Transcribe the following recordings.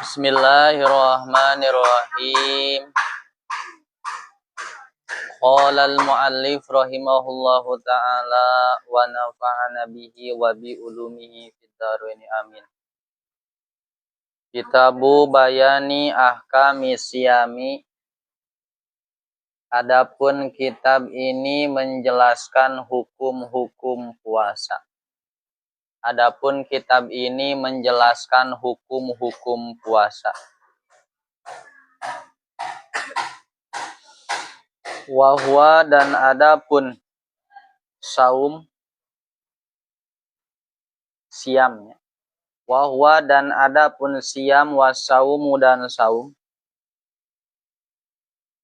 Bismillahirrahmanirrahim. Qala al-muallif rahimahullahu ta'ala wa nafa'ana bihi wa bi ulumihi fid dharain amin. Kitabu bayani ahkami siyami. Adapun kitab ini menjelaskan hukum-hukum puasa. Adapun kitab ini menjelaskan hukum-hukum puasa. Wahwa dan adapun saum siamnya. Wahwa dan adapun siam wasaumu dan saum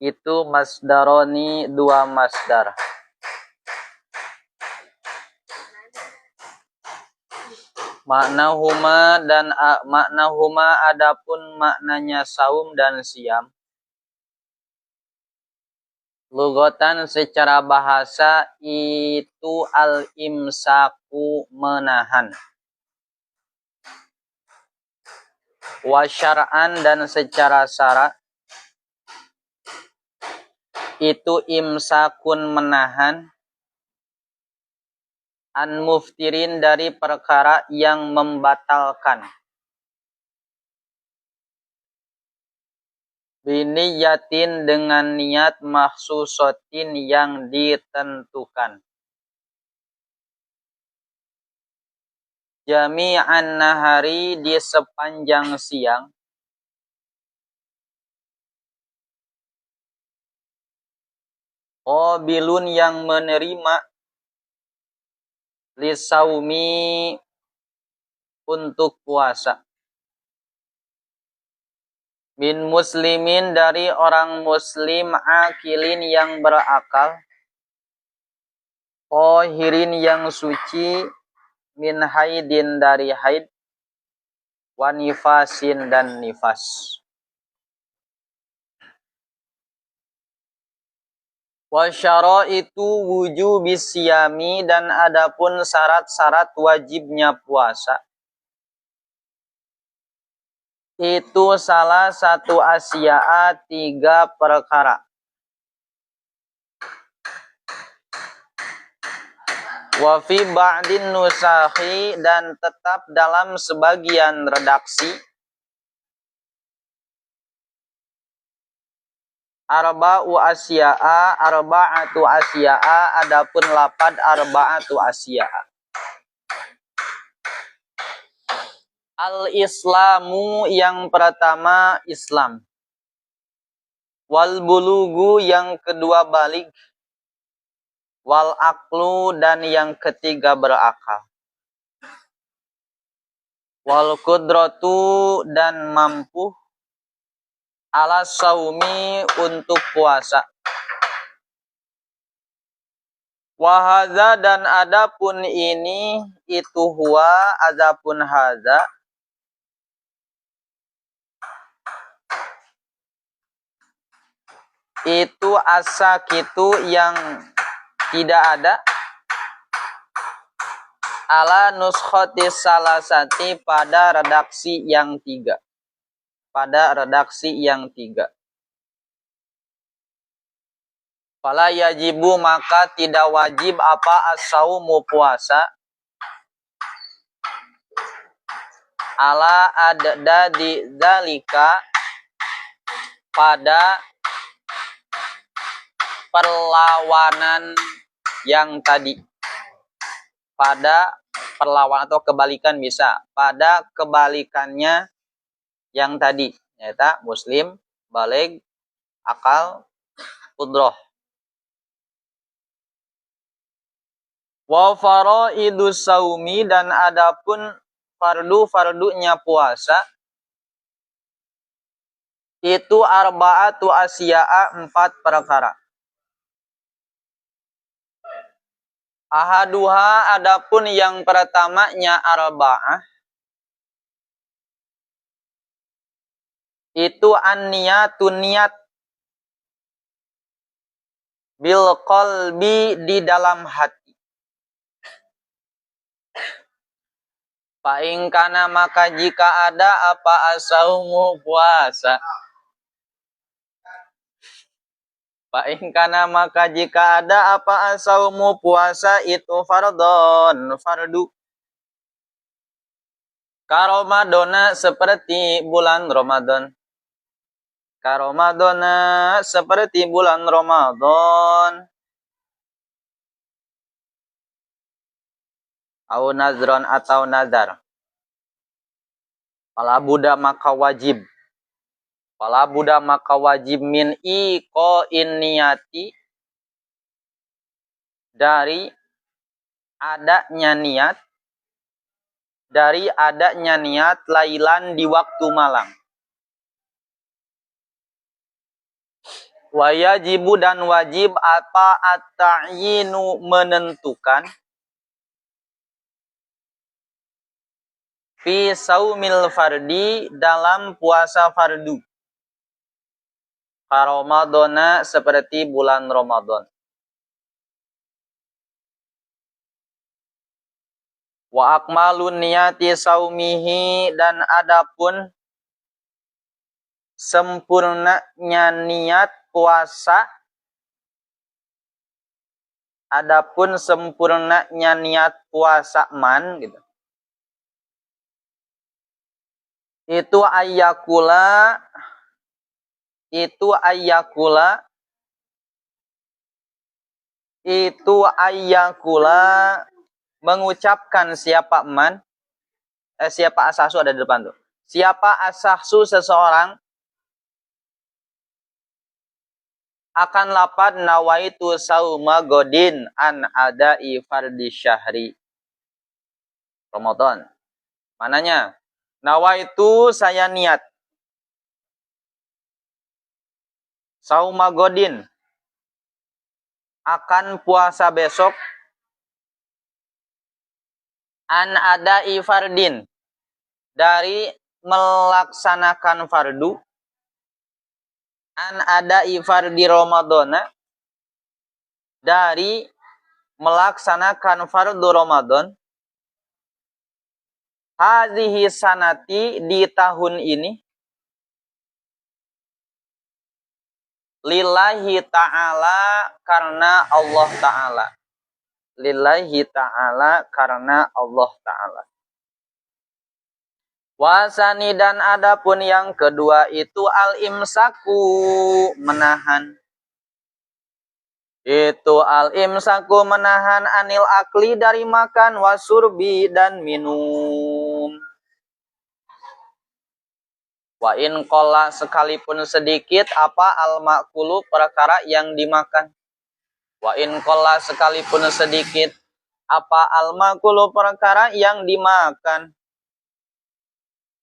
itu masdaroni, dua masdar. Maknahuma adapun maknanya saum dan siam. Lugatan secara bahasa itu al-imsaku, menahan. Wa syar'an dan secara syarak itu imsakun, menahan. An muftirin dari perkara yang membatalkan. Biniyatin dengan niat makhsusatin yang ditentukan. Jami'an nahari di sepanjang siang. Qabilun yang menerima. Lisaumi untuk puasa. Min muslimin dari orang muslim, akilin yang berakal. Qahirin yang suci. Min haidin dari haid. Wa nifasin dan nifas. Wa syaraitu wujubis siyami dan adapun syarat-syarat wajibnya puasa. Itu salah satu asya'a, tiga perkara. Wa fi ba'din nusakhi dan tetap dalam sebagian redaksi. Arba'atu asya'a, adapun lapad arba'atu asya'a. Al-islamu yang pertama Islam. Wal bulugu yang kedua balik. Wal aqlu dan yang ketiga berakal. Wal qudratu dan mampu. Ala saumi untuk puasa. Wahaza dan adapun ini itu huwa, adapun haza. Itu asakitu yang tidak ada. Ala nuskhotis salasati pada redaksi yang tiga. Pada redaksi yang tiga. Fala yajibu maka tidak wajib apa as-saumu puasa. Ala adda di dzalika pada perlawanan yang tadi. Pada perlawanan atau kebalikan bisa. Pada kebalikannya yang tadi. Yaitu muslim, baligh, akal, qudrah. Wa faraidus saumi dan adapun fardu-fardunya puasa. Itu arba'atu asya'a, empat perkara. Ahaduha adapun yang pertamanya arba'ah. Itu an-niyatun niat. Bil qalbi di dalam hati. Kana maka jika ada apa asaumu puasa. Kana maka jika ada apa asaumu puasa itu fardon, fardu. Karomadona seperti bulan Ramadan. Karomadona seperti bulan Ramadan. Au nazron atau nazar. Pala Buddha maka wajib. Pala Buddha maka wajib min iko niati dari adanya niat. Dari adanya niat lailan di waktu malam. Wajibu dan wajib apa at-ta'yinu menentukan. Fi saumil fardi dalam puasa fardu. Ramadana seperti bulan Ramadan. Wa akmalun niyati saumihi dan adapun sempurnanya niat puasa. Adapun sempurnanya niat puasa man gitu. Itu ayyakula mengucapkan siapa man siapa asahsu ada di depan tuh. Siapa asahsu seseorang akan lapad nawaitu sauma godin an adai fardi syahri Ramadan. Mananya? Nawaitu saya niat sauma godin akan puasa besok an adai fardin dari melaksanakan fardu an adai fardi Ramadana dari melaksanakan fardu Ramadan hadhihi sanati di tahun ini lillahi ta'ala karena Allah ta'ala. Lillahi ta'ala karena Allah ta'ala. Wasani dan adapun yang kedua itu al-imsaku menahan. Itu al-imsaku menahan anil akli dari makan wasurbi dan minum. Wa in qalla sekalipun sedikit apa al-makulu perkara yang dimakan. Wa in qalla sekalipun sedikit apa al-makulu perkara yang dimakan.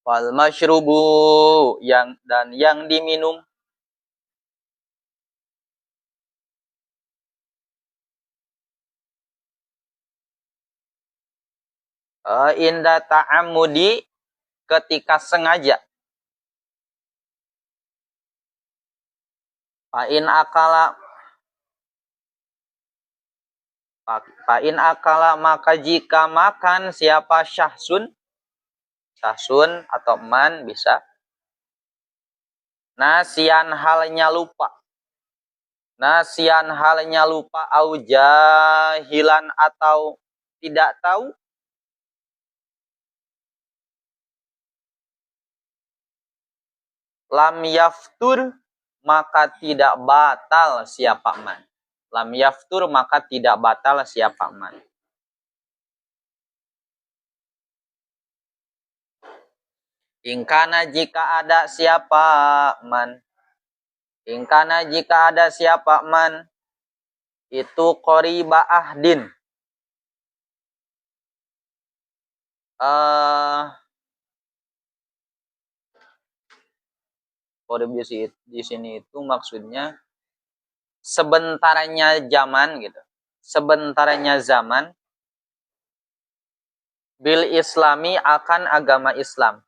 Wal masyrubu yang diminum. Inda ta'amudi ketika sengaja. Fa'in akala maka jika makan siapa syahsun atau man bisa. Nasian halnya lupa. Au jahilan atau tidak tahu. Lam yaftur maka tidak batal siapa man. Lam yaftur maka tidak batal siapa man. Ingkana jika ada siapa man. Ingkana jika ada siapa man. Itu qoriba ahdin. Qorib di sini itu maksudnya sebentarnya zaman gitu. Sebentarnya zaman bil islami akan agama Islam.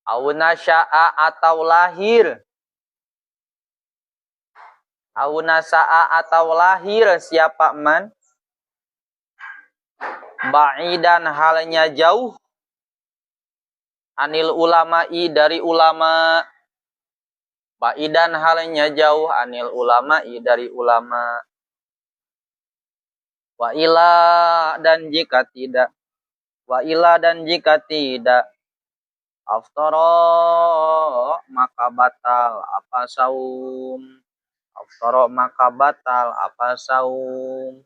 Au nasya'a atau lahir. Au nasa'a atau lahir siapa man ba'idan halnya jauh, anil ulama'i dari ulama, ba'idan halnya jauh, anil ulama'i dari ulama, wa ila dan jika tidak, wa ila dan jika tidak, aftara maka batal apa saum, aftara maka batal apa saum.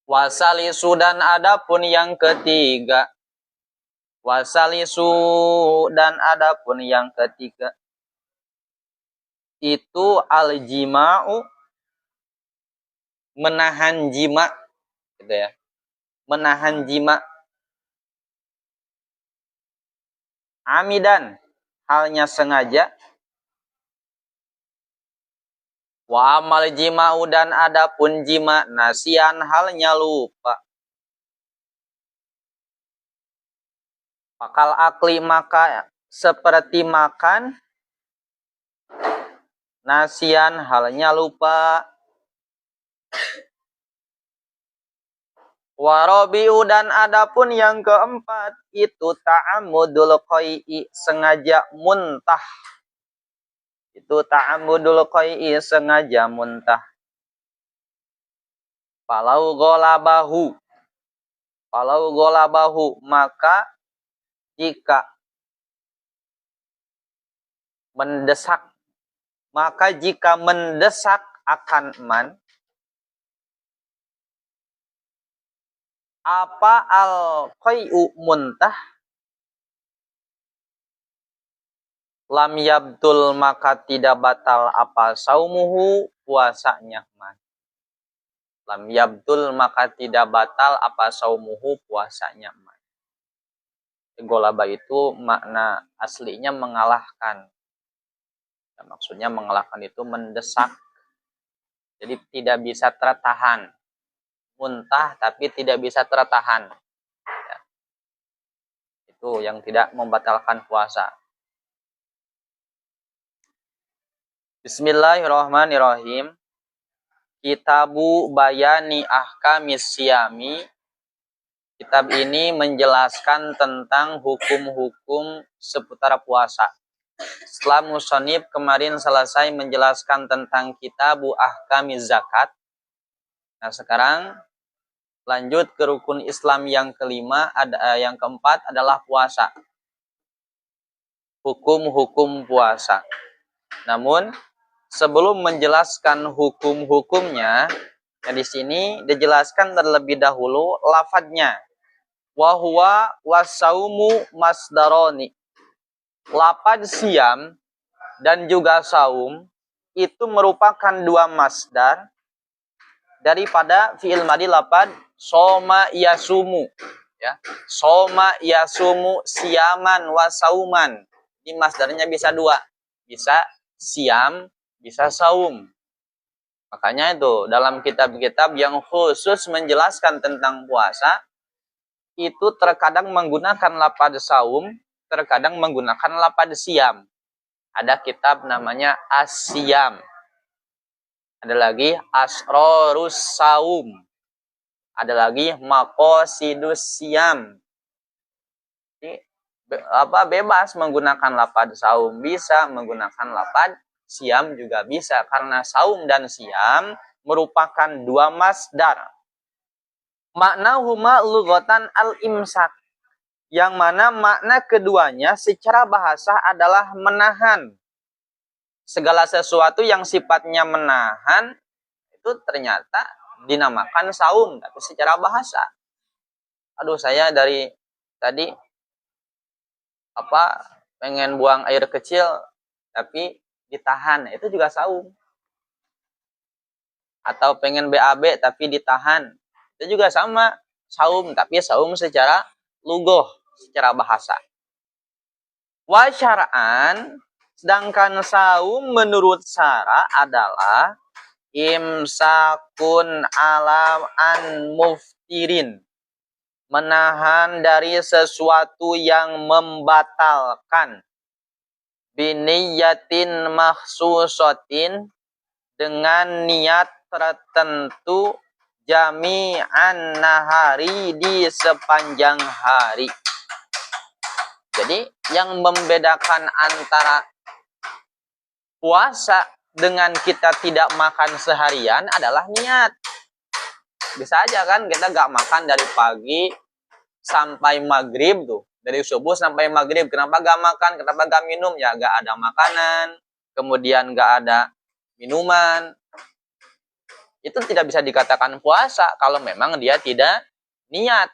Wasalisu dan adapun yang ketiga, wasalisu dan adapun yang ketiga, itu al-jima'u menahan jima, gitu ya. Menahan jima. Amidan halnya sengaja. Wa amal jima'u dan adapun jima nasian halnya lupa. Pakal akli maka seperti makan, nasian halnya lupa. Warabiu dan adapun yang keempat itu ta'amudul qai'i sengaja muntah. Itu ta'amudul qai'i sengaja muntah. Falau golabahu maka jika mendesak, maka jika mendesak akan man, apa al-qai'u muntah, lam yabtul maka tidak batal apa saumuhu puasanya man. Lam yabtul maka tidak batal apa saumuhu puasanya man. Golaba itu makna aslinya mengalahkan. Ya, maksudnya mengalahkan itu mendesak. Jadi tidak bisa tertahan. Muntah tapi tidak bisa tertahan. Ya. Itu yang tidak membatalkan puasa. Bismillahirrahmanirrahim. Kitabu Bayani Ahkamis Siyami. Kitab ini menjelaskan tentang hukum-hukum seputar puasa. Setelah musonib kemarin selesai menjelaskan tentang Kitabu Ahkamiz Zakat. Nah sekarang lanjut ke rukun Islam yang kelima, yang keempat adalah puasa. Hukum-hukum puasa. Namun sebelum menjelaskan hukum-hukumnya, ya di sini dijelaskan terlebih dahulu lafadznya. Wa huwa wasaumu masdaroni. Lafadz siam dan juga saum itu merupakan dua masdar daripada fi'il madi lafadz soma yasumu, ya. Soma yasumu siaman wa sauman. Ini masdarnya bisa dua. Bisa siam, bisa saum. Makanya itu dalam kitab-kitab yang khusus menjelaskan tentang puasa itu terkadang menggunakan lafadz saum, terkadang menggunakan lafadz siam. Ada kitab namanya As-Siyam. Ada lagi Asrorus Saum. Ada lagi Maqasidus Siyam. Bebas menggunakan lafadz saum bisa, menggunakan lafadz siam juga bisa, karena saum dan siam merupakan dua masdar. Maknahuma lughatan al-imsak, yang mana makna keduanya secara bahasa adalah menahan. Segala sesuatu yang sifatnya menahan itu ternyata dinamakan saum, tapi secara bahasa. Aduh, saya dari tadi pengen buang air kecil tapi ditahan, itu juga saum. Atau pengen BAB tapi ditahan, itu juga sama saum, tapi saum secara lugoh, secara bahasa. Wa syara'an, sedangkan saum menurut syara adalah imsakun alam an muftirin, menahan dari sesuatu yang membatalkan, biniyatin makhsusatin, dengan niat tertentu, jami'an nahari, di sepanjang hari. Jadi yang membedakan antara puasa dengan kita tidak makan seharian adalah niat. Bisa aja kan kita gak makan dari pagi sampai maghrib tuh. Dari subuh sampai maghrib. Kenapa gak makan? Kenapa gak minum? Ya gak ada makanan. Kemudian gak ada minuman. Itu tidak bisa dikatakan puasa kalau memang dia tidak niat.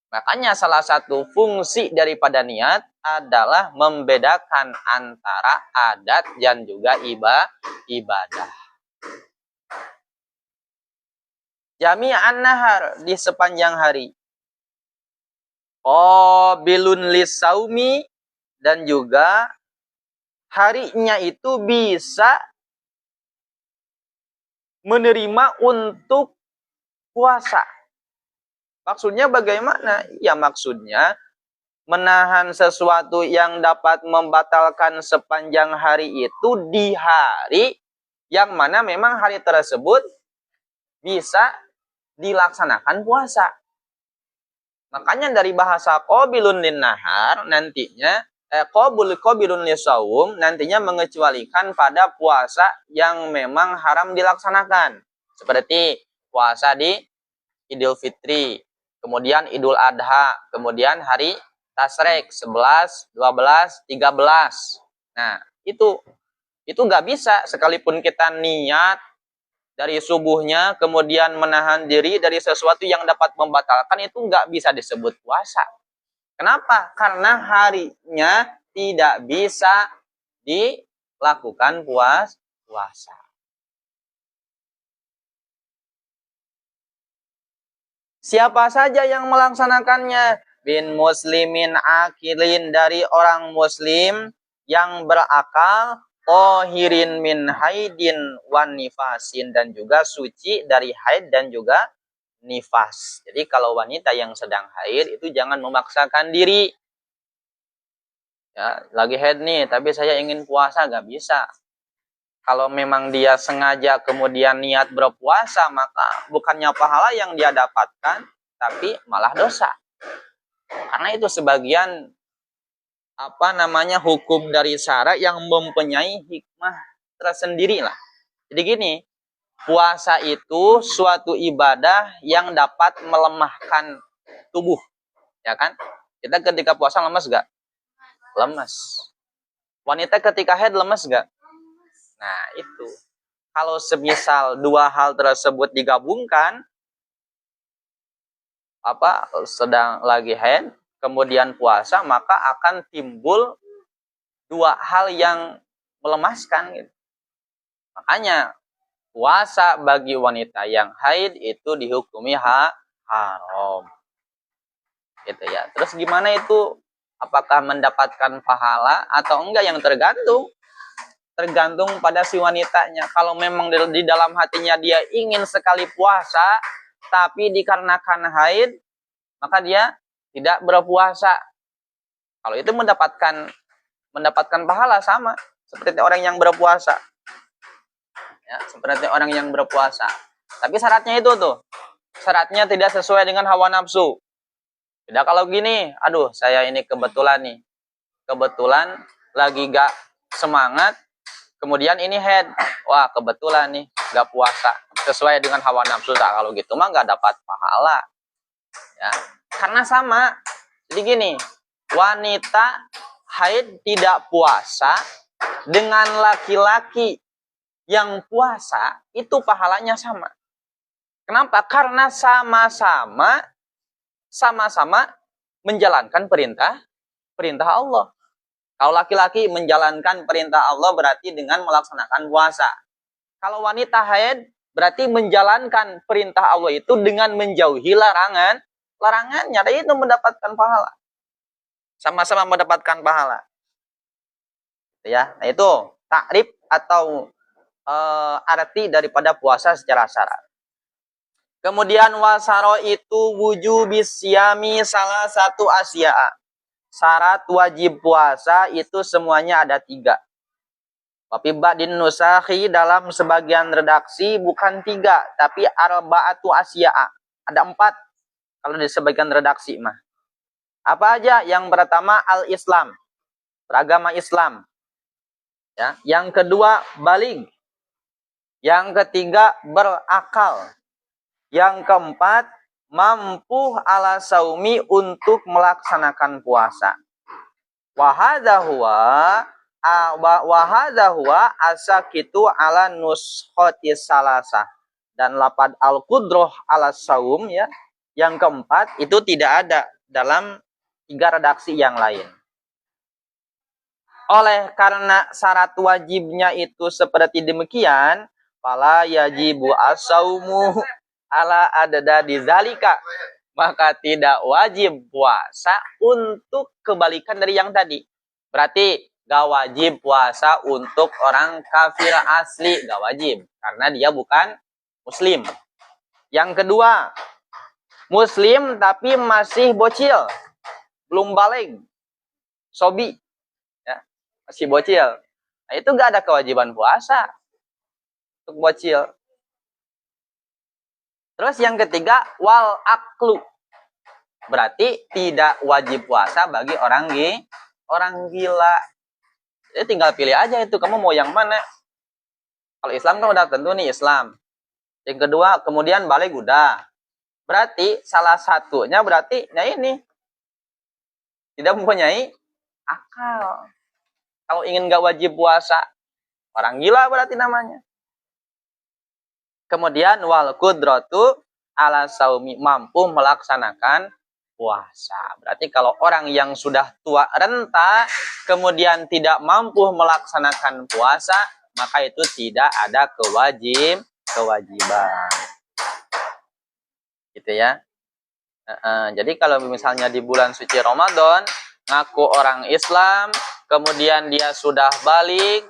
Makanya salah satu fungsi daripada niat adalah membedakan antara adat dan juga ibadah. Jami'an nahar, di sepanjang hari. Qabilun lisaumi, dan juga harinya itu bisa menerima untuk puasa. Maksudnya bagaimana? Ya maksudnya menahan sesuatu yang dapat membatalkan sepanjang hari itu di hari yang mana memang hari tersebut bisa dilaksanakan puasa. Makanya dari bahasa qabilun lin nahar nantinya qabilun lisaum nantinya mengecualikan pada puasa yang memang haram dilaksanakan. Seperti puasa di Idul Fitri, kemudian Idul Adha, kemudian hari Tasrek 11, 12, 13. Nah, itu nggak bisa sekalipun kita niat dari subuhnya, kemudian menahan diri dari sesuatu yang dapat membatalkan, itu nggak bisa disebut puasa. Kenapa? Karena harinya tidak bisa dilakukan puasa. Siapa saja yang melaksanakannya? Bin muslimin akilin, dari orang muslim yang berakal, tohirin min haidin wan nifasin, dan juga suci dari haid dan juga nifas. Jadi kalau wanita yang sedang haid itu jangan memaksakan diri. Ya, lagi haid nih, tapi saya ingin puasa, gak bisa. Kalau memang dia sengaja kemudian niat berpuasa, maka bukannya pahala yang dia dapatkan, tapi malah dosa. Karena itu sebagian hukum dari syara yang mempunyai hikmah tersendiri lah. Jadi gini, puasa itu suatu ibadah yang dapat melemahkan tubuh, ya kan? Kita ketika puasa lemes gak? Lemes. Wanita ketika haid lemes gak? Nah itu, kalau semisal dua hal tersebut digabungkan, sedang lagi haid kemudian puasa, maka akan timbul dua hal yang melemaskan gitu. Makanya puasa bagi wanita yang haid itu dihukumi haram. Gitu ya. Terus gimana itu? Apakah mendapatkan pahala atau enggak, yang tergantung pada si wanitanya. Kalau memang di dalam hatinya dia ingin sekali puasa, tapi dikarenakan haid, maka dia tidak berpuasa. Kalau itu mendapatkan pahala sama seperti orang yang berpuasa. Ya, seperti orang yang berpuasa. Tapi syaratnya itu tuh. Syaratnya tidak sesuai dengan hawa nafsu. Tidak kalau gini, aduh saya ini kebetulan lagi gak semangat, kemudian ini haid. Wah, kebetulan nih gak puasa. Sesuai dengan hawa nafsu. Tak, kalau gitu mah gak dapat pahala. Ya. Karena sama, jadi gini, wanita haid tidak puasa dengan laki-laki yang puasa, itu pahalanya sama. Kenapa? Karena sama-sama menjalankan perintah Allah. Kalau laki-laki menjalankan perintah Allah berarti dengan melaksanakan puasa. Kalau wanita haid berarti menjalankan perintah Allah itu dengan menjauhi larangannya, dan itu mendapatkan pahala. Sama-sama mendapatkan pahala. Ya, nah itu takrif atau arti daripada puasa secara syarat. Kemudian wasaro itu wujubis siyami salah satu asya'a. Syarat wajib puasa itu semuanya ada 3. Tapi ba'din nusakhi dalam sebagian redaksi bukan 3, tapi arba'atu asya'a. Ada 4 kalau di sebagian redaksi mah. Apa aja? Yang pertama al-Islam, beragama Islam. Ya. Yang kedua baligh. Yang ketiga berakal. Yang keempat mampu ala saumi untuk melaksanakan puasa. Wa hadza huwa asakitu ala nuskhati salasah. Dan lapad al-qudroh ala saum ya. Yang keempat itu tidak ada dalam 3 redaksi yang lain. Oleh karena syarat wajibnya itu seperti demikian, fala yajibu as-saumu ala adada dizalika. Maka tidak wajib puasa untuk kebalikan dari yang tadi. Berarti gak wajib puasa untuk orang kafir asli, gak wajib karena dia bukan muslim. Yang kedua, muslim tapi masih bocil, belum baligh, sobi, ya, masih bocil. Nah, itu gak ada kewajiban puasa untuk bocil. Terus yang ketiga, wal aklu. Berarti tidak wajib puasa bagi orang gila. Jadi tinggal pilih aja itu, kamu mau yang mana. Kalau Islam kan udah tentu nih Islam. Yang kedua, kemudian balik udah. Berarti salah satunya berarti ya ini. Tidak mempunyai akal. Kalau ingin gak wajib puasa, orang gila berarti namanya. Kemudian wal qudratu ala saumi, mampu melaksanakan puasa. Berarti kalau orang yang sudah tua renta kemudian tidak mampu melaksanakan puasa, maka itu tidak ada kewajiban. Gitu ya. Jadi kalau misalnya di bulan suci Ramadan ngaku orang Islam, kemudian dia sudah balik,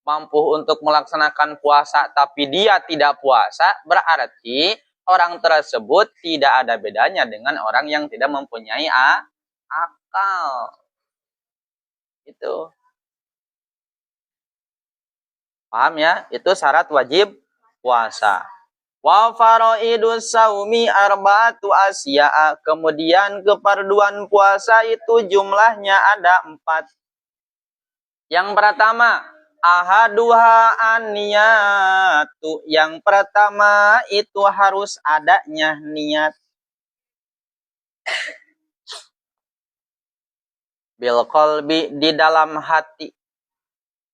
mampu untuk melaksanakan puasa tapi dia tidak puasa, berarti orang tersebut tidak ada bedanya dengan orang yang tidak mempunyai akal. Itu. Paham ya? Itu syarat wajib puasa. Wa faraidus saumi arba'atu asya'a. Kemudian keparduan puasa itu jumlahnya ada 4. Yang pertama, ahaduha an-niyatu. Yang pertama itu harus adanya niat. Bil qalbi, di dalam hati.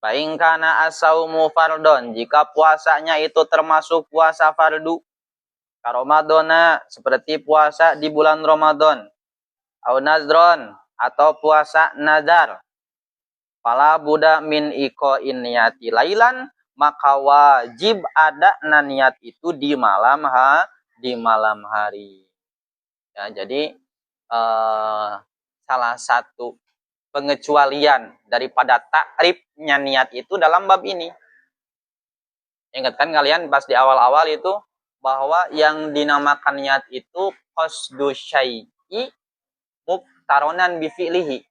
Baingkana asaumu fardon, jika puasanya itu termasuk puasa fardu. Ramadana, seperti puasa di bulan Ramadan. Au nazron, atau puasa nazar. Fala buda min iqa'in niyati lailan, maka wajib ada niat itu di malam hari. Ya, jadi salah satu pengecualian daripada takrifnya niat itu dalam bab ini. Ingatkan kalian pas di awal-awal itu bahwa yang dinamakan niat itu qasdu syai'i muqtaronan bi fi'lihi.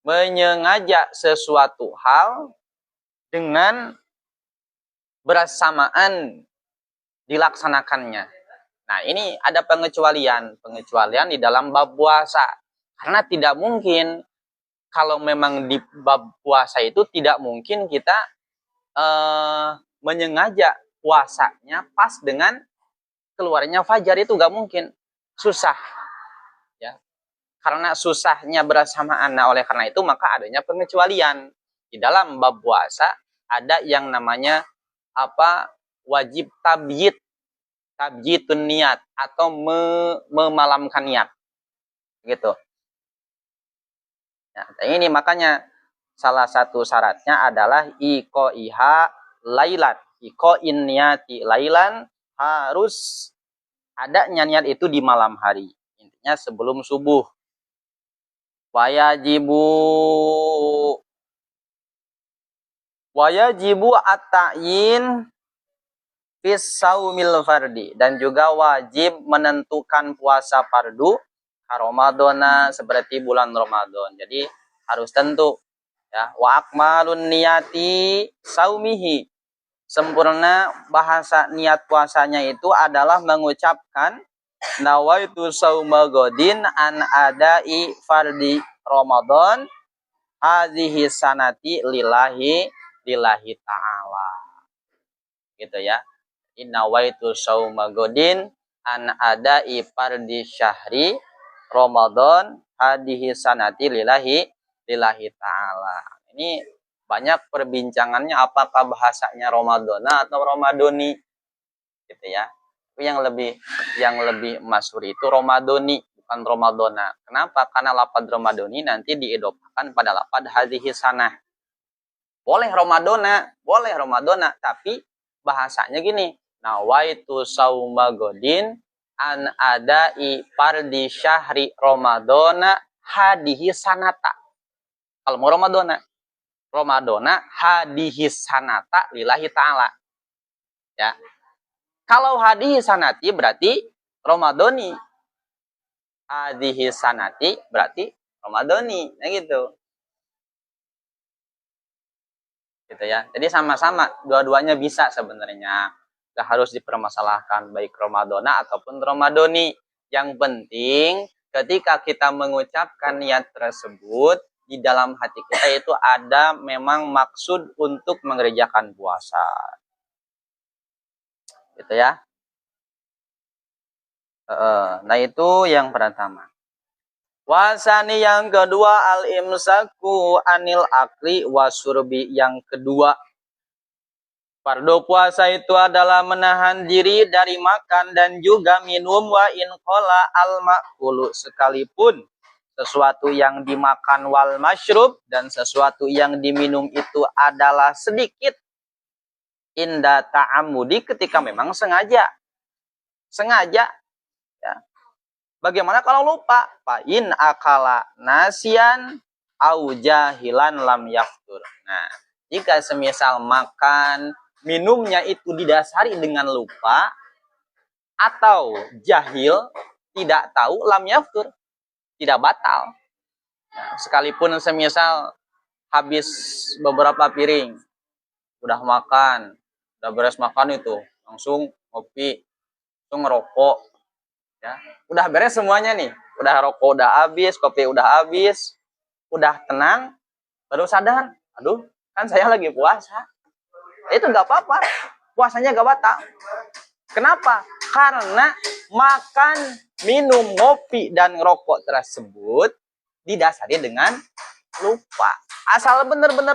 Menyengaja sesuatu hal dengan bersamaan dilaksanakannya. Nah, ini ada pengecualian di dalam bab puasa. Karena tidak mungkin, kalau memang di bab puasa itu tidak mungkin kita menyengaja puasanya pas dengan keluarnya fajar, itu gak mungkin. Susah. Ya. Karena susahnya bersamaan. Nah, oleh karena itu maka adanya pengecualian. Di dalam bab puasa ada yang namanya wajib tabyitun niat atau memalamkan niat. Gitu. Nah, ini makanya salah satu syaratnya adalah iqaiha lailan. Iqain niyati lailan, harus adanya niat itu di malam hari. Intinya sebelum subuh. Wayajibu at-ta'yin fis saumil fardi, dan juga wajib menentukan puasa fardu Ramadana, seperti bulan Ramadan. Jadi harus tentu Ya, wa akmalun niyati saumihi. Sempurna bahasa niat puasanya itu adalah mengucapkan nawaitu sauma godin an adai fardi Ramadan hadhihi sanati lillahi ta'ala. Gitu ya. Nawaitu sauma godin an adai fardi syahri Ramadan hadhihi sanati lillahi ta'ala. Ini banyak perbincangannya apakah bahasanya Ramadana atau Ramadoni gitu ya. Tapi yang lebih masyhur itu Ramadoni bukan Ramadana. Kenapa? Karena lapad Ramadoni nanti diidopahkan pada lapad hadhihi sanah. Boleh Ramadana, tapi bahasanya gini, nawaitu sauma godin an adai fardi syahri Ramadana hadihi sanata. Kalau mau Ramadana hadihi sanata lillahi ta'ala. Ya. Kalau hadihi sanati berarti Ramadoni. Hadihi sanati berarti Ramadoni. Nah gitu. Gitu ya. Jadi sama-sama dua-duanya bisa sebenarnya. Gak harus dipermasalahkan baik Ramadana ataupun Ramadoni. Yang penting ketika kita mengucapkan niat tersebut di dalam hati kita itu ada memang maksud untuk mengerjakan puasa. Gitu ya. Nah itu yang pertama. Wasani yang kedua al-imsaku anil akli wasurbi. Yang kedua, fardu puasa itu adalah menahan diri dari makan dan juga minum wa in qala al-ma'kulu, sekalipun sesuatu yang dimakan wal masyrub dan sesuatu yang diminum itu adalah sedikit inda ta'amudi, ketika memang sengaja ya. Bagaimana kalau lupa? Fa in akala nasian au jahilan lam yaftur. Nah, jika semisal makan, minumnya itu didasari dengan lupa atau jahil, tidak tahu, lam yaftur, tidak batal. Nah, sekalipun semisal habis beberapa piring, udah makan, udah beres makan itu, langsung ngopi, langsung ngerokok, ya, udah beres semuanya nih, udah rokok udah habis, kopi udah habis, udah tenang, baru sadar, aduh, kan saya lagi puasa. Itu nggak apa-apa, puasanya nggak batal. Kenapa? Karena makan, minum, ngopi dan rokok tersebut didasari dengan lupa. Asal bener-bener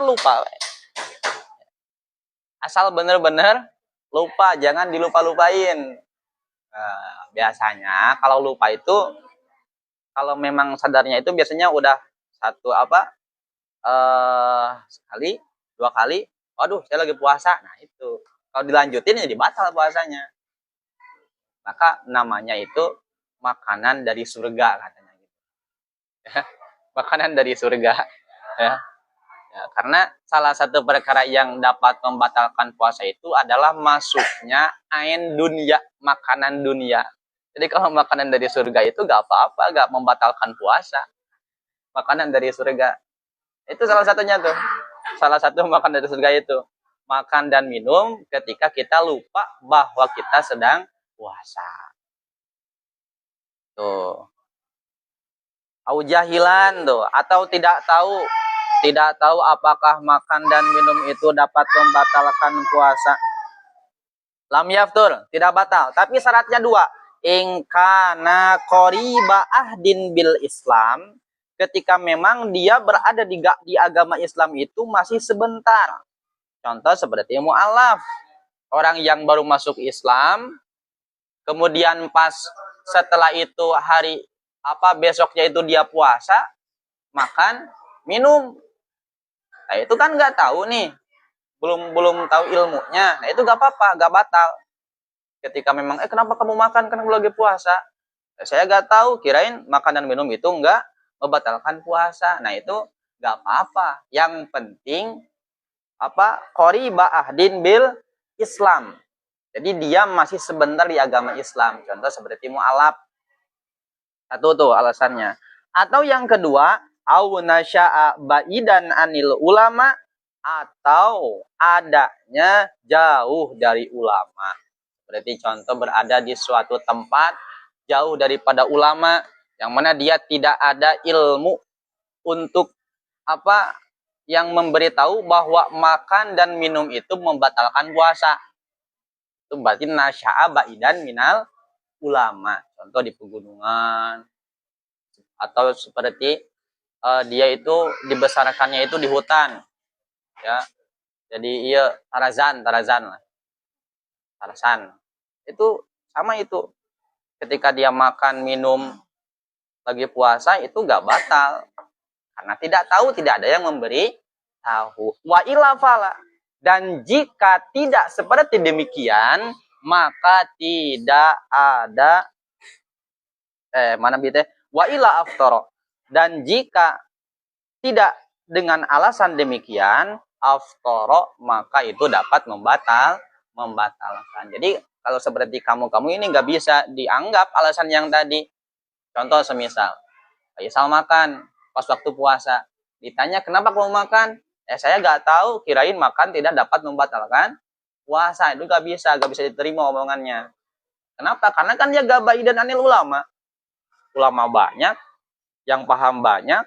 lupa, jangan dilupa-lupain. Biasanya kalau lupa itu, kalau memang sadarnya itu biasanya udah sekali, dua kali, waduh saya lagi puasa. Nah itu kalau dilanjutin jadi batal puasanya. Maka namanya itu makanan dari surga katanya gitu. Makanan dari surga ya. Ya, karena salah satu perkara yang dapat membatalkan puasa itu adalah masuknya ain dunia, makanan dunia. Jadi kalau makanan dari surga itu gak apa-apa, gak membatalkan puasa. Makanan dari surga. Itu salah satunya tuh. Salah satu makan dari surga itu. Makan dan minum ketika kita lupa bahwa kita sedang puasa. Tuh. Au jahilan tuh. Atau tidak tahu apakah makan dan minum itu dapat membatalkan puasa. Lam yaftur, tidak batal. Tapi syaratnya dua. Ingkana qoriba ahdin bil Islam. Ketika memang dia berada di agama Islam itu masih sebentar. Contoh seperti mu'alaf. Orang yang baru masuk Islam. Kemudian pas setelah itu besoknya itu dia puasa. Makan, minum. Nah itu kan nggak tahu nih, belum tahu ilmunya. Nah itu nggak apa-apa, nggak batal. Ketika memang kenapa kamu makan, kan lagi puasa? Saya nggak tahu, kirain makan dan minum itu nggak membatalkan puasa. Nah itu nggak apa-apa. Yang penting qoriba ahdin bil Islam. Jadi dia masih sebentar di agama Islam. Contoh seperti mu'alaf. Satu tuh alasannya. Atau yang kedua, au nasya'a ba'idan anil ulama, atau adanya jauh dari ulama. Berarti contoh berada di suatu tempat jauh daripada ulama, yang mana dia tidak ada ilmu untuk apa yang memberitahu bahwa makan dan minum itu membatalkan puasa. Itu berarti nasya'a ba'idan minal ulama. Contoh di pegunungan, atau seperti dia itu dibesarkannya itu di hutan, ya. Jadi iya Tarzan lah. Tarzan. Itu sama itu. Ketika dia makan minum lagi puasa itu gak batal. Karena tidak tahu, tidak ada yang memberi tahu. Wa illa fala. Dan jika tidak seperti demikian, maka tidak ada mana bite? Wa illa aftara. Dan jika tidak dengan alasan demikian, aftara, maka itu dapat membatalkan. Jadi kalau seperti kamu ini nggak bisa dianggap alasan yang tadi. Contoh semisal, Faisal makan pas waktu puasa. Ditanya kenapa kamu makan? Saya nggak tahu, kirain makan tidak dapat membatalkan puasa. Itu nggak bisa diterima omongannya. Kenapa? Karena kan dia gabai dan anil ulama. Ulama banyak, yang paham banyak,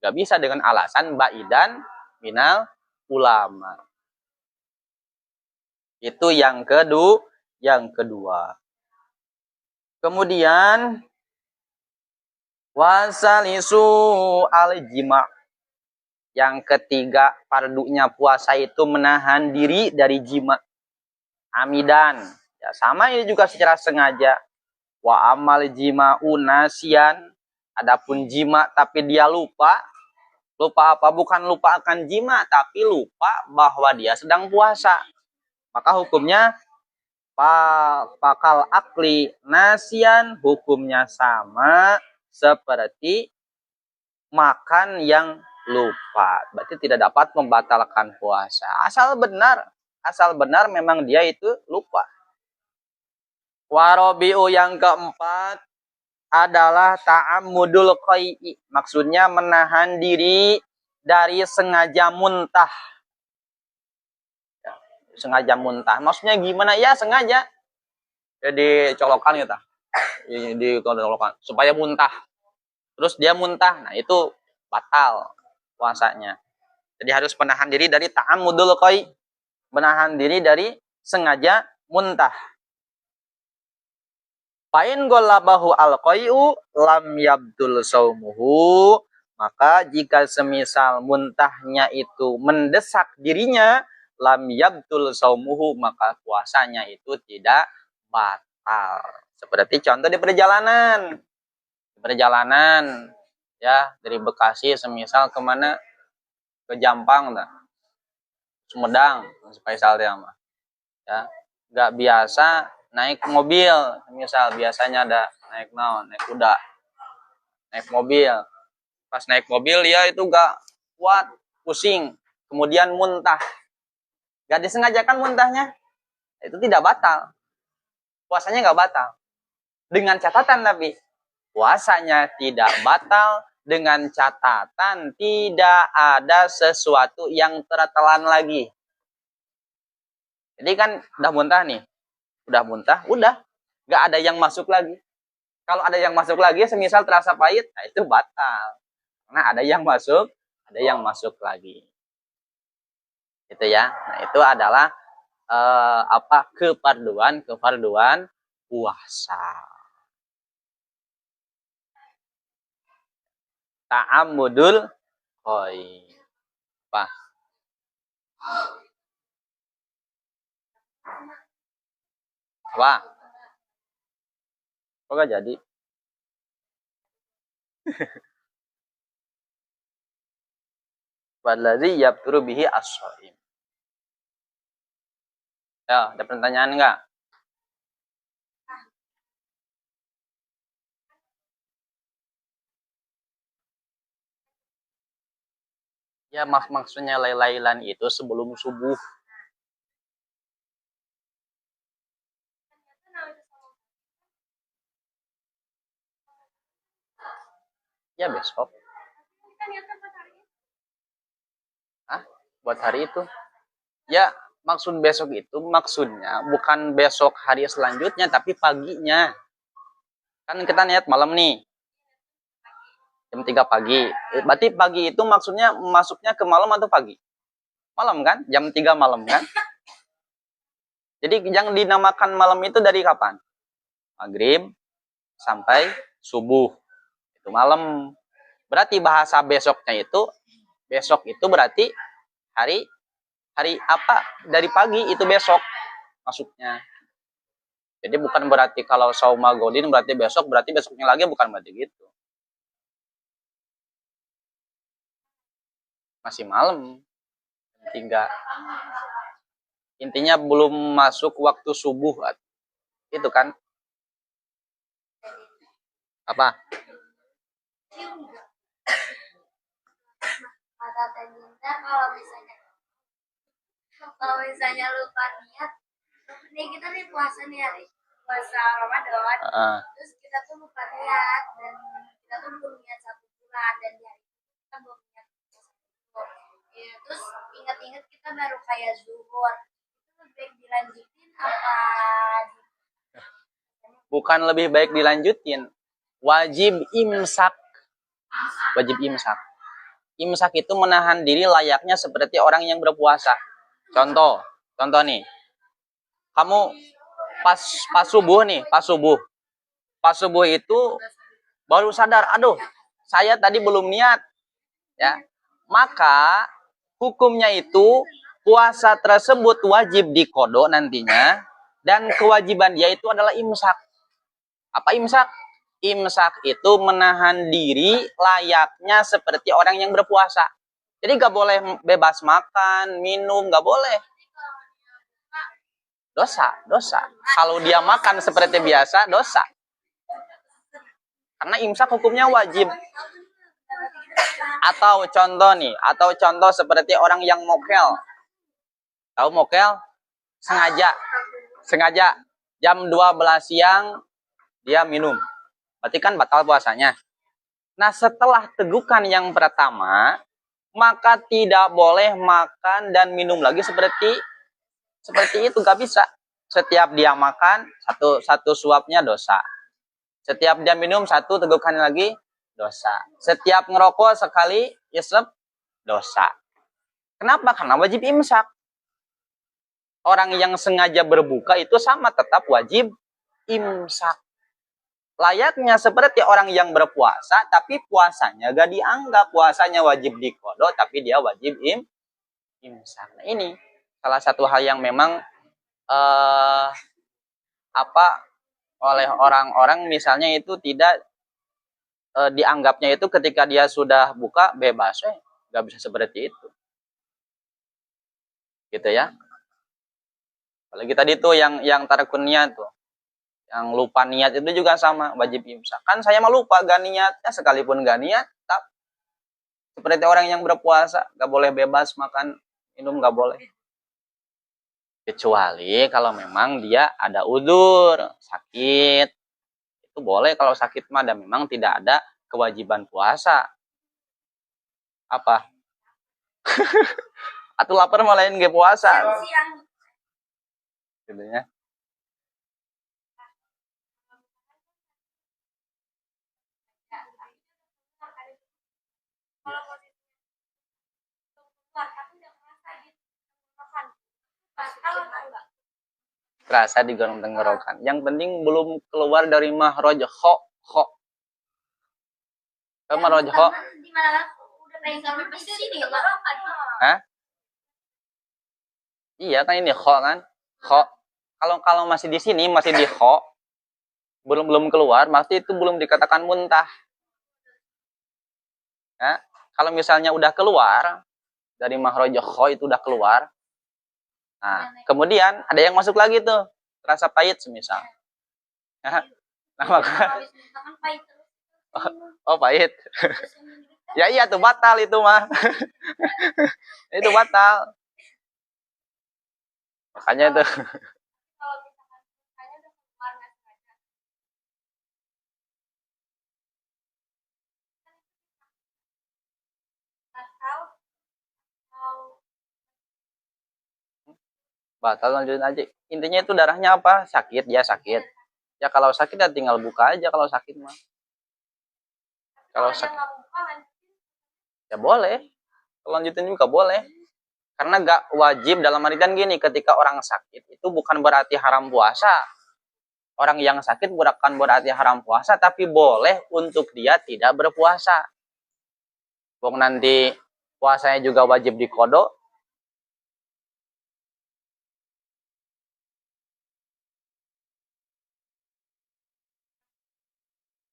nggak bisa dengan alasan baidan minal ulama. Itu yang kedua. Kemudian wasalisu al-jima'. Yang ketiga, fardunya puasa itu menahan diri dari jima. Amidan. Ya, sama ini juga secara sengaja. Wa amal jima'u nasian. Adapun jima tapi dia lupa. Lupa apa? Bukan lupa akan jima, tapi lupa bahwa dia sedang puasa. Maka hukumnya pakal akli nasian, hukumnya sama seperti makan yang lupa. Berarti tidak dapat membatalkan puasa. Asal benar memang dia itu lupa. Warobi'u yang keempat adalah ta'ammudul qai'i. Maksudnya menahan diri dari sengaja muntah. Ya, sengaja muntah. Maksudnya gimana? Ya sengaja. Jadi colokan gitu. Di colokan supaya muntah. Terus dia muntah. Nah, itu batal puasanya. Jadi harus menahan diri dari ta'ammudul qai', menahan diri dari sengaja muntah. Fa'in golabahu al-qai'u lam yabdul saumuhu, maka jika semisal muntahnya itu mendesak dirinya, lam yabdul saumuhu, maka puasanya itu tidak batal. Seperti contoh di perjalanan. Ya, dari Bekasi semisal kemana? Ke Jampang, Sumedang, spesial dia mah. Ya, nggak biasa naik mobil, misal biasanya ada naik kuda, naik mobil. Pas naik mobil ya itu nggak kuat, pusing, kemudian muntah. Nggak disengajakan muntahnya, itu tidak batal. Puasanya nggak batal. Dengan catatan tapi puasanya tidak batal dengan catatan tidak ada sesuatu yang tertelan lagi. Jadi kan udah muntah nih. Udah. Nggak ada yang masuk lagi. Kalau ada yang masuk lagi, semisal terasa pahit, nah itu batal. Karena ada yang masuk lagi. Itu ya. Nah, itu adalah kefarduan puasa. Ta'ammudul qai'. Apa? Apa? Kok gak jadi? Waladzi yabturu bihi as-shaim. Ya, ada pertanyaan enggak? Ya, maksudnya lailan itu sebelum subuh. Ya besok. buat hari itu. Ya, maksud besok itu maksudnya bukan besok hari selanjutnya, tapi paginya. Kan kita niat malam nih, jam 3 pagi. Berarti pagi itu maksudnya masuknya ke malam atau pagi? Malam kan? Jam 3 malam kan? Jadi yang dinamakan malam itu dari kapan? Maghrib sampai subuh. Itu malam. Berarti bahasa besoknya itu, besok itu berarti hari apa? Dari pagi itu besok masuknya. Jadi bukan berarti kalau sauma godin berarti besoknya lagi, bukan berarti gitu. Masih malam. 3. Intinya belum masuk waktu subuh. Itu kan. Apa? Kata Tedinta kalau misalnya lupa niat, nih kita nih puasa nih hari puasa Ramadan, terus kita tuh lupa niat dan kita tuh belum niat 1 bulan dan di hari itu kita belum niat ya, terus ingat-ingat kita baru kayak zuhur, itu lebih baik dilanjutin apa? Bukan lebih baik dilanjutin, wajib imsak. Wajib imsak. Imsak itu menahan diri layaknya seperti orang yang berpuasa. Contoh nih, kamu pas subuh nih, pas subuh itu baru sadar, aduh, saya tadi belum niat, ya. Maka hukumnya itu puasa tersebut wajib diqodho nantinya, dan kewajiban dia itu adalah imsak. Apa imsak? Imsak itu menahan diri layaknya seperti orang yang berpuasa. Jadi gak boleh bebas makan, minum, gak boleh. Dosa. Kalau dia makan seperti biasa, dosa. Karena imsak hukumnya wajib. Atau contoh seperti orang yang mokel. Tahu mokel? Sengaja jam 12 siang dia minum. Berarti kan batal puasanya. Nah, setelah tegukan yang pertama, maka tidak boleh makan dan minum lagi seperti itu, gak bisa. Setiap dia makan satu suapnya dosa. Setiap dia minum satu tegukan lagi dosa. Setiap ngerokok sekali isep dosa. Kenapa? Karena wajib imsak. Orang yang sengaja berbuka itu sama tetap wajib imsak. Layaknya seperti orang yang berpuasa, tapi puasanya gak dianggap. Puasanya wajib diqodho, tapi dia wajib imsak. Nah, ini salah satu hal yang memang oleh orang-orang misalnya itu tidak dianggapnya itu ketika dia sudah buka bebas, gak bisa seperti itu. Gitu ya. Apalagi tadi tuh yang tarkun niat tuh. Yang lupa niat itu juga sama, wajib imsak. Kan saya mah lupa gak niatnya, sekalipun gak niat, tetap seperti orang yang berpuasa, gak boleh bebas makan, minum gak boleh. Kecuali kalau memang dia ada udzur, sakit. Itu boleh kalau sakit mah, dan memang tidak ada kewajiban puasa. Apa? Atau lapar malah lain gak puasa. Gitu ya. Terasa di gorong tenggorokan. Yang penting belum keluar dari mahraj kho. Mahraj kho. Hah? Iya kan ini kho kan? Kho. Kalau masih di sini, masih di kho, belum keluar, masih itu belum dikatakan muntah. Ya? Kalau misalnya udah keluar dari mahraj kho, itu udah keluar. Nah, kemudian ada yang masuk lagi tuh, terasa pahit semisal. Nah, maka pahit. Ya iya tuh batal itu mah. Itu batal. Makanya itu. batal lanjutin aja. Intinya itu darahnya apa? Sakit, ya sakit. Ya kalau sakit ya tinggal buka aja kalau sakit mah. Kalau sakit ya boleh. Lanjutin juga boleh. Karena gak wajib, dalam artian gini, ketika orang sakit itu bukan berarti haram puasa. Orang yang sakit bukan berarti haram puasa, tapi boleh untuk dia tidak berpuasa. Wong nanti puasanya juga wajib dikodok.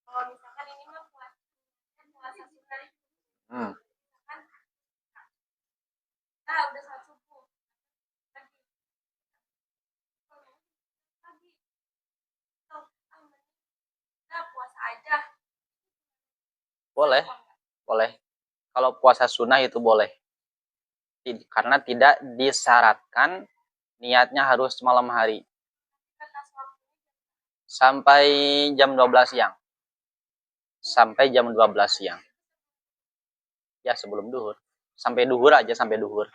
Kalau misalkan ini mah puasa sunnah. Udah saat subuh. Puasa aja. Boleh, boleh. Kalau puasa sunnah itu boleh. Karena tidak disyaratkan niatnya harus malam hari. Sampai jam 12 siang. Sampai jam 12 siang. Ya sebelum duhur. Sampai duhur aja, sampai duhur.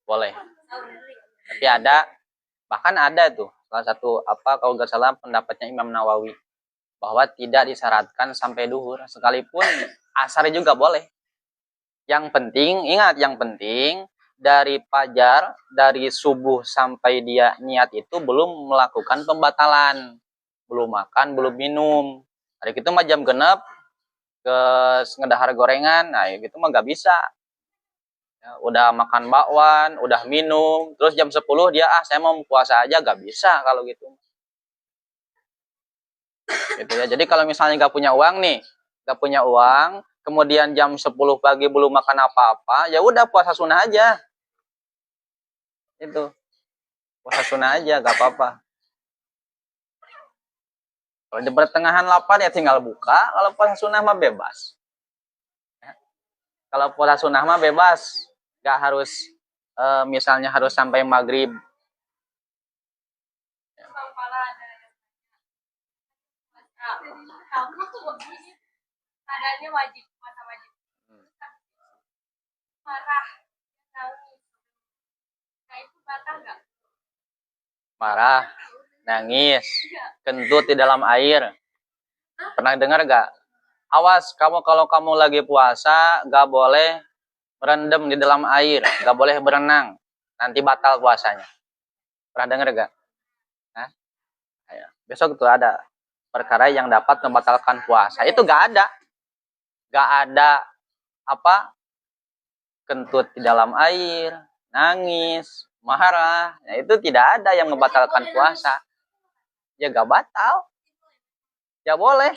Boleh. Tapi ada, bahkan ada tuh salah satu kalau nggak salah pendapatnya Imam Nawawi, bahwa tidak disyaratkan sampai duhur, sekalipun asar juga boleh. Yang penting, ingat, yang penting dari fajar, dari subuh sampai dia niat itu belum melakukan pembatalan, belum makan, belum minum. Hari itu mah jam genep ke ngedahar gorengan, nah gitu mah nggak bisa. Ya, udah makan bakwan, udah minum, terus jam 10 dia saya mau puasa aja, gak bisa kalau gitu. Gitu ya. Jadi kalau misalnya gak punya uang nih, gak punya uang, kemudian jam 10 pagi belum makan apa-apa, ya udah puasa sunnah aja. Itu. Puasa sunnah aja, gak apa-apa. Kalau di pertengahan lapar ya tinggal buka, kalau puasa sunnah mah bebas. Ya. Kalau puasa sunnah mah bebas, gak harus misalnya harus sampai maghrib. Kamu tuh adanya wajib, puasa wajib. Marah, nangis. Nah itu batal nggak? Marah, nangis, kentut di dalam air. Pernah dengar gak? Awas, kalau kamu lagi puasa, gak boleh berendam di dalam air, gak boleh berenang. Nanti batal puasanya. Pernah dengar gak? Hah? Besok tuh ada perkara yang dapat membatalkan puasa. Itu gak ada. Gak ada kentut di dalam air, nangis, marah. Nah, itu tidak ada yang membatalkan puasa. Ya gak batal. Ya boleh.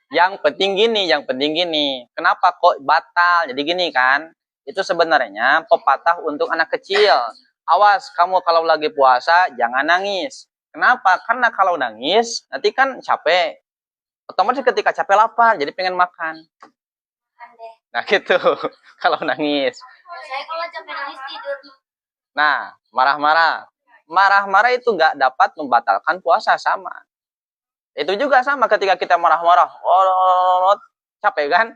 Yang penting gini. Kenapa kok batal? Jadi gini kan, itu sebenarnya pepatah untuk anak kecil. Awas, kamu kalau lagi puasa jangan nangis. Kenapa? Karena kalau nangis nanti kan capek. Otomatis ketika capek lapar, jadi pengen makan. Nah gitu, kalau nangis. Saya kalau capek nangis tidur. Nah, marah-marah itu nggak dapat membatalkan puasa, sama. Itu juga sama ketika kita marah-marah, capek kan?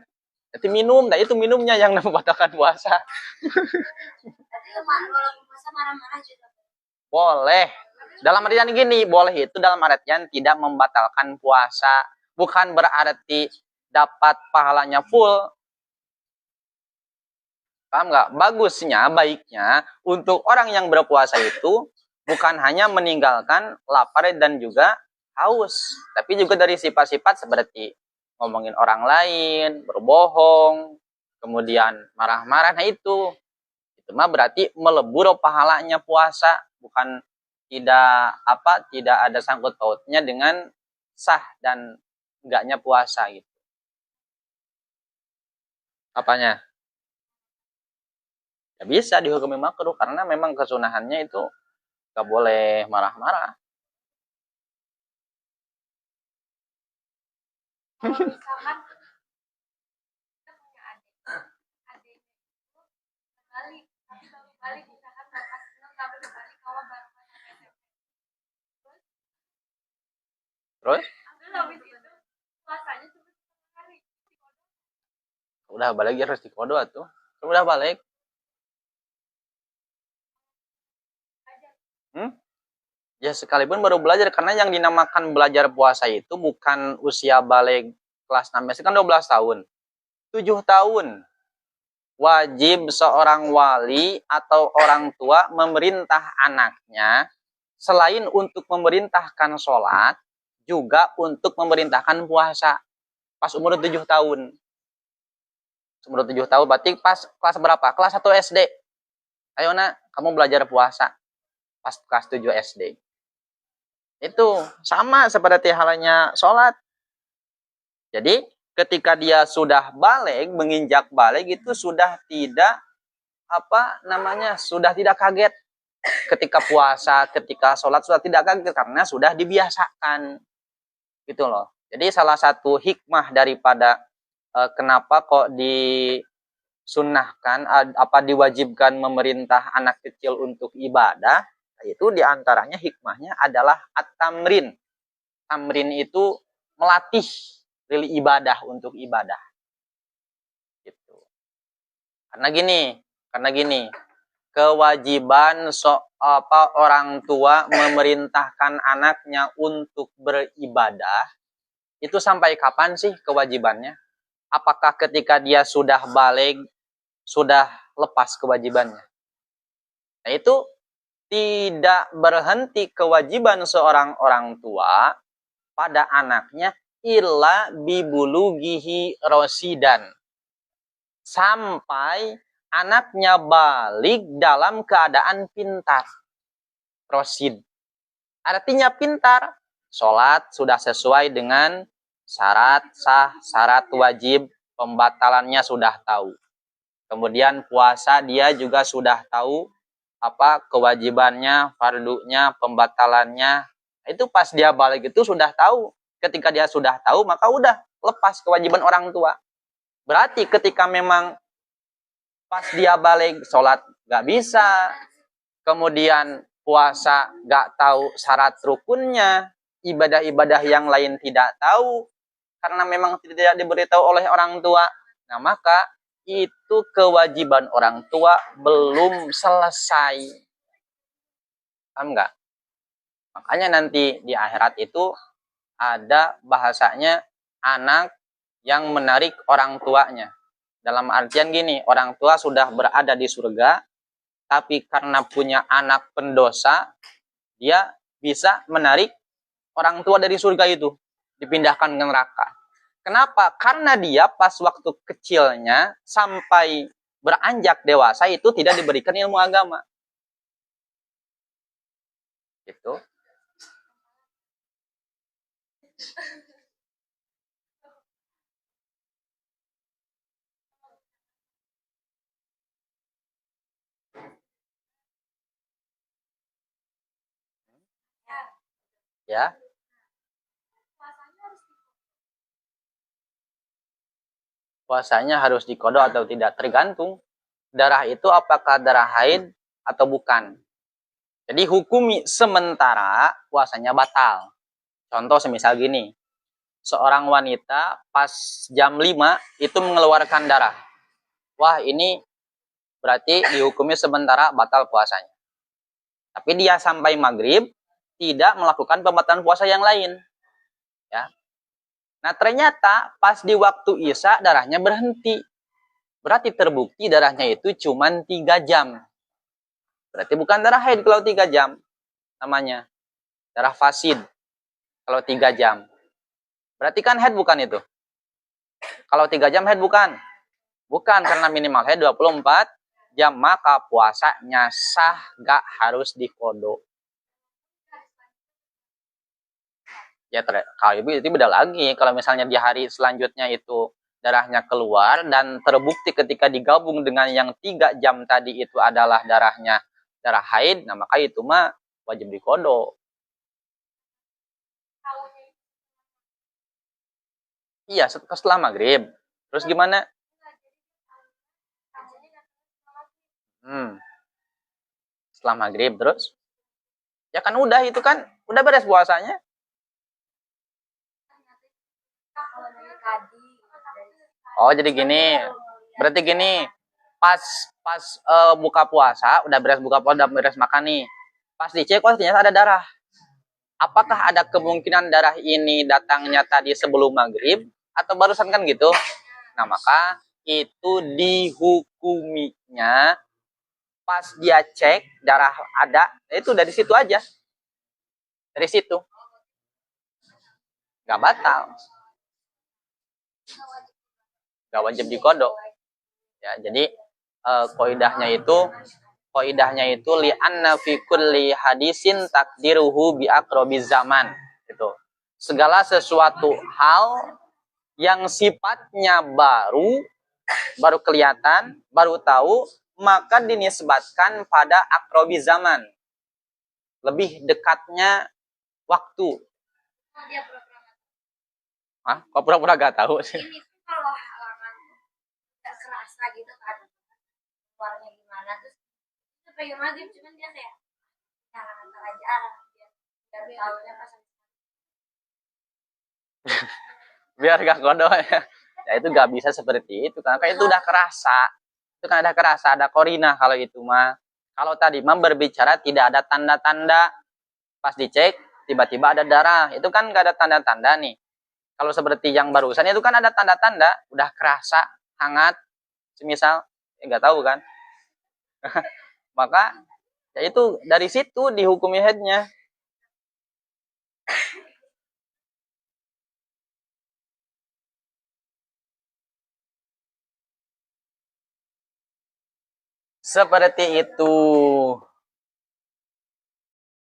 Jadi minum, nah itu minumnya yang membatalkan puasa. Tapi kalau puasa marah-marah juga boleh. Dalam artian gini, boleh itu dalam artian tidak membatalkan puasa. Bukan berarti dapat pahalanya full. Paham nggak? Bagusnya, baiknya, untuk orang yang berpuasa itu bukan hanya meninggalkan lapar dan juga haus, tapi juga dari sifat-sifat seperti ngomongin orang lain, berbohong, kemudian marah-marah. Nah itu mah berarti melebur pahalanya puasa, bukan tidak ada sangkut pautnya dengan sah dan enggaknya puasa gitu. Apanya? Ya bisa dihukumi makruh karena memang kesunahannya itu gak boleh marah-marah. kalau misalkan kita punya adik itu balik, tapi baru balik misalkan berapa senang tapi balik kalau baru Terus? habis itu puasanya cuma sekali. Udah balik ya harus dikodo tuh. Udah balik. Ya sekalipun baru belajar, karena yang dinamakan belajar puasa itu bukan usia balik kelas 6 SD, kan 12 tahun. 7 tahun wajib seorang wali atau orang tua memerintah anaknya, selain untuk memerintahkan sholat, juga untuk memerintahkan puasa pas umur 7 tahun. Umur 7 tahun berarti pas kelas berapa? Kelas 1 SD. Ayo nak, kamu belajar puasa pas kelas 7 SD. Itu sama seperti halnya sholat. Jadi ketika dia sudah balik, menginjak balik, itu sudah tidak sudah tidak kaget. Ketika puasa, ketika sholat sudah tidak kaget karena sudah dibiasakan. Gitu loh. Jadi salah satu hikmah daripada kenapa kok disunnahkan, diwajibkan memerintah anak kecil untuk ibadah, itu diantaranya hikmahnya adalah at-tamrin. Tamrin itu melatih lili ibadah untuk ibadah. Gitu. Karena gini, kewajiban orang tua memerintahkan anaknya untuk beribadah itu sampai kapan sih kewajibannya? Apakah ketika dia sudah balik, sudah lepas kewajibannya? Nah, itu tidak berhenti kewajiban seorang orang tua pada anaknya illa bibulugihi rosidan, sampai anaknya balik dalam keadaan pintar. Rosid artinya pintar, sholat sudah sesuai dengan syarat sah, syarat wajib, pembatalannya sudah tahu. Kemudian puasa dia juga sudah tahu kewajibannya, fardunya, pembatalannya. Itu pas dia balik itu sudah tahu. Ketika dia sudah tahu, maka udah lepas kewajiban orang tua. Berarti ketika memang pas dia balik sholat gak bisa, kemudian puasa gak tahu syarat rukunnya, ibadah-ibadah yang lain tidak tahu, karena memang tidak diberitahu oleh orang tua, nah maka itu kewajiban orang tua belum selesai. Paham nggak? Makanya nanti di akhirat itu ada bahasanya anak yang menarik orang tuanya. Dalam artian gini, orang tua sudah berada di surga, tapi karena punya anak pendosa, dia bisa menarik orang tua dari surga itu, dipindahkan ke neraka. Kenapa? Karena dia pas waktu kecilnya sampai beranjak dewasa itu tidak diberikan ilmu agama. Gitu. Ya. Puasanya harus dikodok atau tidak, tergantung darah itu apakah darah haid atau bukan. Jadi hukumi sementara puasanya batal. Contoh semisal gini, seorang wanita pas jam 5 itu mengeluarkan darah. Wah, ini berarti dihukumi sementara batal puasanya. Tapi dia sampai maghrib tidak melakukan pembatalan puasa yang lain. Ya. Nah, ternyata pas di waktu Isya darahnya berhenti. Berarti terbukti darahnya itu cuma 3 jam. Berarti bukan darah haid kalau 3 jam. Namanya darah fasid kalau 3 jam. Berarti kan haid bukan itu. Kalau 3 jam haid bukan. Bukan, karena minimal haid 24 jam. Maka puasanya sah, gak harus dikodok. Ya, kalau itu beda lagi. Kalau misalnya di hari selanjutnya itu darahnya keluar dan terbukti ketika digabung dengan yang 3 jam tadi itu adalah darahnya darah haid, nah maka itu mah wajib dikodok. Iya, setelah maghrib. Terus gimana? Setelah maghrib terus? Ya kan udah, itu kan udah beres puasanya. Oh, jadi gini. Berarti gini, pas buka puasa, udah beres buka puasa, udah beres makan nih. Pas dicek, oh ternyata ada darah. Apakah ada kemungkinan darah ini datangnya tadi sebelum maghrib atau barusan kan gitu? Nah maka itu dihukuminya pas dia cek darah ada, itu dari situ aja, dari situ nggak batal, nggak wajib dikodok. Ya jadi koidahnya itu li'anna fi kulli hadisin takdiruhu bi aqrabiz zaman. Itu segala sesuatu hal yang sifatnya baru kelihatan, baru tahu, maka dinisbatkan pada aqrabiz zaman, lebih dekatnya waktu. Hah? Kok pura-pura gak tahu sih? Ini tuh kalau halangan nggak kerasa gitu kan, keluarnya gimana, terus itu pengen maghrib, cuman dia kayak halangan aja biar tahunya pas Biar gak kodok ya. Ya itu gak bisa seperti itu karena itu udah kerasa. Itu kan ada kerasa, ada korina kalau itu mah. Kalau tadi mah berbicara tidak ada tanda-tanda, pas dicek tiba-tiba ada darah, itu kan gak ada tanda-tanda nih. Kalau seperti yang barusan itu kan ada tanda-tanda, udah kerasa, hangat, semisal, nggak tahu kan. Maka ya itu dari situ dihukumi headnya. Seperti itu.